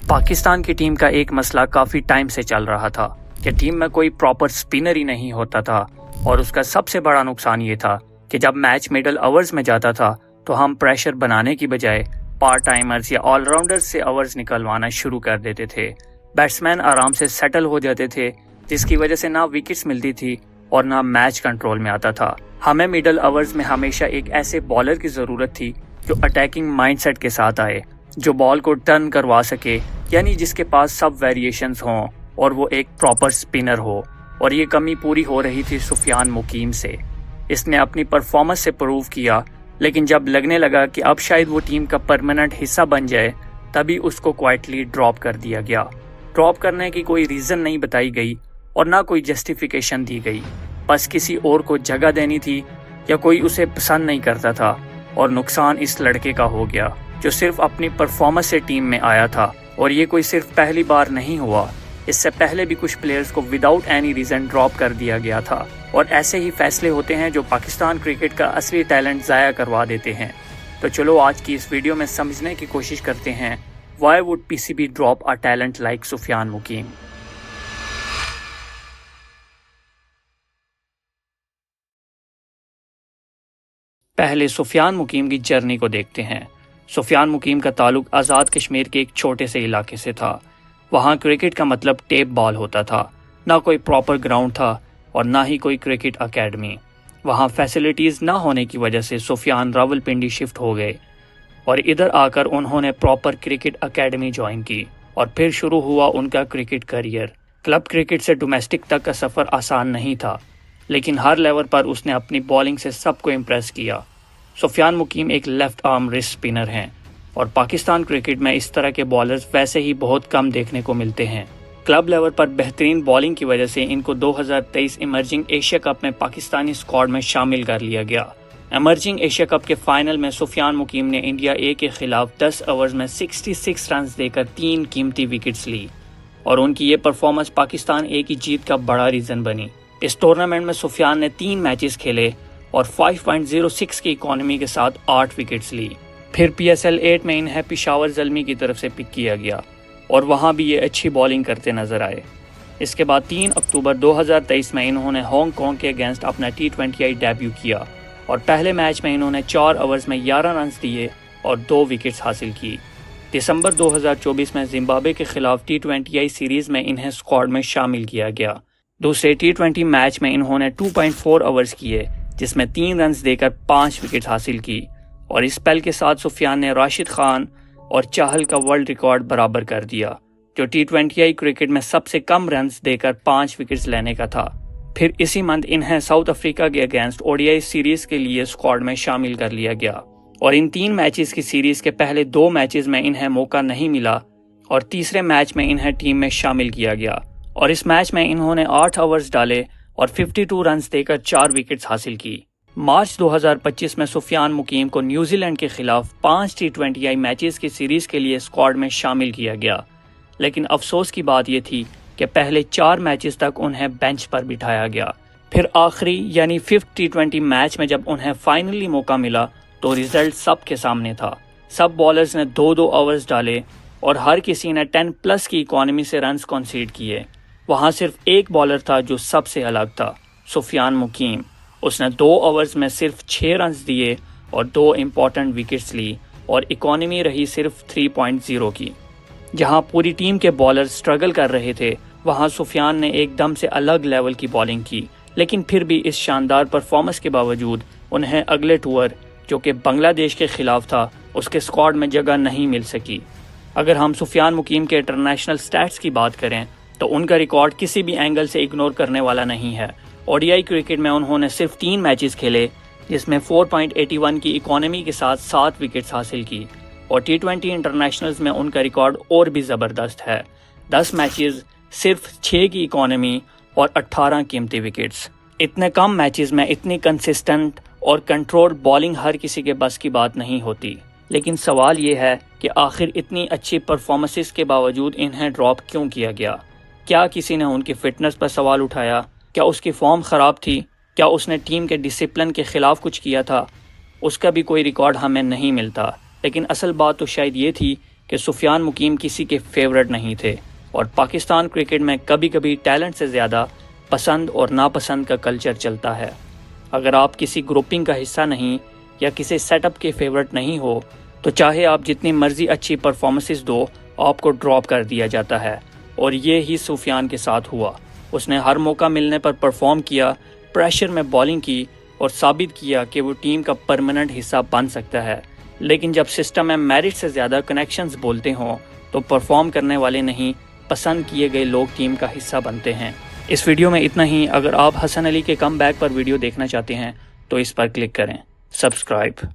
پاکستان کی ٹیم کا ایک مسئلہ کافی ٹائم سے چل رہا تھا کہ ٹیم میں کوئی پراپر سپنر ہی نہیں ہوتا تھا، اور اس کا سب سے بڑا نقصان یہ تھا کہ جب میچ میڈل اوورز میں جاتا تھا تو ہم پریشر بنانے کی بجائے پارٹ ٹائمرز یا آل راؤنڈرز سے اوورز نکلوانا شروع کر دیتے تھے۔ بیٹسمین آرام سے سیٹل ہو جاتے تھے، جس کی وجہ سے نہ وکٹس ملتی تھی اور نہ میچ کنٹرول میں آتا تھا۔ ہمیں میڈل اوورز میں ہمیشہ ایک ایسے بالر کی ضرورت تھی جو اٹیکنگ مائنڈ سیٹ کے ساتھ آئے، جو بال کو ٹرن کروا سکے، یعنی جس کے پاس سب ویریشنز ہوں اور وہ ایک پراپر سپنر ہو، اور یہ کمی پوری ہو رہی تھی سفیان مقیم سے۔ اس نے اپنی پرفارمنس سے پروو کیا، لیکن جب لگنے لگا کہ اب شاید وہ ٹیم کا پرماننٹ حصہ بن جائے، تبھی اس کو کوائٹلی ڈراپ کر دیا گیا۔ ڈراپ کرنے کی کوئی ریزن نہیں بتائی گئی اور نہ کوئی جسٹیفیکیشن دی گئی، بس کسی اور کو جگہ دینی تھی یا کوئی اسے پسند نہیں کرتا تھا، اور نقصان اس لڑکے کا ہو گیا جو صرف اپنی پرفارمنس سے ٹیم میں آیا تھا، اور یہ کوئی صرف پہلی بار نہیں ہوا۔ اس سے پہلے بھی کچھ پلیئرز کو وداؤٹ اینی ریزن ڈراپ کر دیا گیا تھا، اور ایسے ہی فیصلے ہوتے ہیں جو پاکستان کرکٹ کا اصلی ٹیلنٹ ضائع کروا دیتے ہیں۔ تو چلو آج کی اس ویڈیو میں سمجھنے کی کوشش کرتے ہیں why would P C B drop a talent like Sufiyan Muqeem. پہلے سفیان مقیم کی جرنی کو دیکھتے ہیں۔ سفیان مقیم کا تعلق آزاد کشمیر کے ایک چھوٹے سے علاقے سے تھا۔ وہاں کرکٹ کا مطلب ٹیپ بال ہوتا تھا، نہ کوئی پراپر گراؤنڈ تھا اور نہ ہی کوئی کرکٹ اکیڈمی۔ وہاں فیسلٹیز نہ ہونے کی وجہ سے سفیان راولپنڈی شفٹ ہو گئے، اور ادھر آ کر انہوں نے پراپر کرکٹ اکیڈمی جوائن کی، اور پھر شروع ہوا ان کا کرکٹ کیریئر۔ کلب کرکٹ سے ڈومیسٹک تک کا سفر آسان نہیں تھا، لیکن ہر لیول پر اس نے اپنی بالنگ سے سب کو امپریس کیا۔ سفیان مقیم ایک لیفٹ آرم رسٹ اسپنر ہیں، اور پاکستان کرکٹ میں اس طرح کے بالرز ویسے ہی بہت کم دیکھنے کو ملتے ہیں۔ کلب لیول پر بہترین بالنگ کی وجہ سے ان کو 2023 ایمرجنگ ایشیا کپ میں پاکستانی اسکواڈ میں شامل کر لیا گیا۔ ایمرجنگ ایشیا کپ کے فائنل میں سفیان مقیم نے انڈیا اے کے خلاف 10 اوورز میں 66 رنز دے کر 3 قیمتی وکٹس لی، اور ان کی یہ پرفارمنس پاکستان اے کی جیت کا بڑا ریزن بنی۔ اس ٹورنامنٹ میں سفیان نے 3 میچز کھیلے اور 5.06 کی اکانومی کے ساتھ 8 وکٹس لی۔ پھر پی ایس ایل 8 میں انہیں پشاور زلمی کی طرف سے پک کیا گیا، اور وہاں بھی یہ اچھی بالنگ کرتے نظر آئے۔ اس کے بعد 3 اکتوبر 2023 میں انہوں نے ہانگ کانگ کے اگینسٹ اپنا T20I ڈیبیو کیا، اور پہلے میچ میں انہوں نے 4 اوورز میں 11 رنز دیے اور 2 وکٹس حاصل کی۔ دسمبر 2024 میں زمبابوے کے خلاف T20I سیریز میں انہیں اسکواڈ میں شامل کیا گیا۔ دوسرے T20 میچ میں انہوں نے 2.4 اوورز کیے، جس میں 3 رنز دے کر 5 وکٹس حاصل کی، اور اس اسپیل کے ساتھ سفیان نے راشد خان اور چاہل کا ورلڈ ریکارڈ برابر کر دیا، جو T20I کرکٹ میں سب سے کم رنز دے کر 5 وکٹس لینے کا تھا۔ پھر اسی منتھ انہیں ساؤتھ افریقہ کے اگینسٹ ODI سیریز کے لیے اسکواڈ میں شامل کر لیا گیا، اور ان 3 میچز کی سیریز کے پہلے 2 میچز میں انہیں موقع نہیں ملا، اور تیسرے میچ میں انہیں ٹیم میں شامل کیا گیا، اور اس میچ میں انہوں نے 8 اوورز ڈالے اور 52 رنز دے کر 4 وکٹس حاصل کی۔ مارچ 2025 میں سفیان مقیم کو نیوزی لینڈ کے خلاف 5 T20I میچز کی سیریز کے لیے اسکواڈ میں شامل کیا گیا، لیکن افسوس کی بات یہ تھی کہ پہلے 4 میچز تک انہیں بینچ پر بٹھایا گیا۔ پھر آخری یعنی 5th T20 میچ میں جب انہیں فائنلی موقع ملا تو ریزلٹ سب کے سامنے تھا۔ سب بالرز نے 2 اوورز ڈالے اور ہر کسی نے 10+ کی اکانومی سے رنز کنسیڈ کیے۔ وہاں صرف ایک بالر تھا جو سب سے الگ تھا، سفیان مقیم۔ اس نے 2 اوورز میں صرف 6 رنز دیے اور 2 امپورٹنٹ وکٹس لی، اور اکانومی رہی صرف 3.0 کی۔ جہاں پوری ٹیم کے بالرز سٹرگل کر رہے تھے، وہاں سفیان نے ایک دم سے الگ لیول کی بالنگ کی، لیکن پھر بھی اس شاندار پرفارمنس کے باوجود انہیں اگلے ٹور جو کہ بنگلہ دیش کے خلاف تھا، اس کے اسکواڈ میں جگہ نہیں مل سکی۔ اگر ہم سفیان مقیم کے انٹرنیشنل سٹیٹس کی بات کریں تو ان کا ریکارڈ کسی بھی اینگل سے اگنور کرنے والا نہیں ہے۔ ODI کرکٹ میں انہوں نے صرف 3 میچز کھیلے، جس میں 4.81 کی اکانومی کے ساتھ 7 وکٹس حاصل کی، اور T20 انٹرنیشنلز میں ان کا ریکارڈ اور بھی زبردست ہے، 10 میچز، صرف 6 کی اکانومی اور 18 قیمتی وکٹس۔ اتنے کم میچز میں اتنی کنسسٹنٹ اور کنٹرول بالنگ ہر کسی کے بس کی بات نہیں ہوتی، لیکن سوال یہ ہے کہ آخر اتنی اچھی پرفارمنسز کے باوجود انہیں ڈراپ کیوں کیا گیا؟ کیا کسی نے ان کی فٹنس پر سوال اٹھایا؟ کیا اس کی فارم خراب تھی؟ کیا اس نے ٹیم کے ڈسپلن کے خلاف کچھ کیا تھا؟ اس کا بھی کوئی ریکارڈ ہمیں نہیں ملتا، لیکن اصل بات تو شاید یہ تھی کہ سفیان مقیم کسی کے فیورٹ نہیں تھے اور پاکستان کرکٹ میں کبھی کبھی ٹیلنٹ سے زیادہ پسند اور ناپسند کا کلچر چلتا ہے۔ اگر آپ کسی گروپنگ کا حصہ نہیں یا کسی سیٹ اپ کے فیورٹ نہیں ہو تو چاہے آپ جتنی مرضی اچھی پرفارمنسز دو آپ کو ڈراپ کر دیا جاتا ہے، اور یہ ہی سفیان کے ساتھ ہوا۔ اس نے ہر موقع ملنے پر پرفارم کیا، پریشر میں بالنگ کی اور ثابت کیا کہ وہ ٹیم کا پرماننٹ حصہ بن سکتا ہے، لیکن جب سسٹم میں میرٹ سے زیادہ کنیکشنز بولتے ہوں تو پرفارم کرنے والے نہیں، پسند کیے گئے لوگ ٹیم کا حصہ بنتے ہیں۔ اس ویڈیو میں اتنا ہی۔ اگر آپ حسن علی کے کم بیک پر ویڈیو دیکھنا چاہتے ہیں تو اس پر کلک کریں۔ سبسکرائب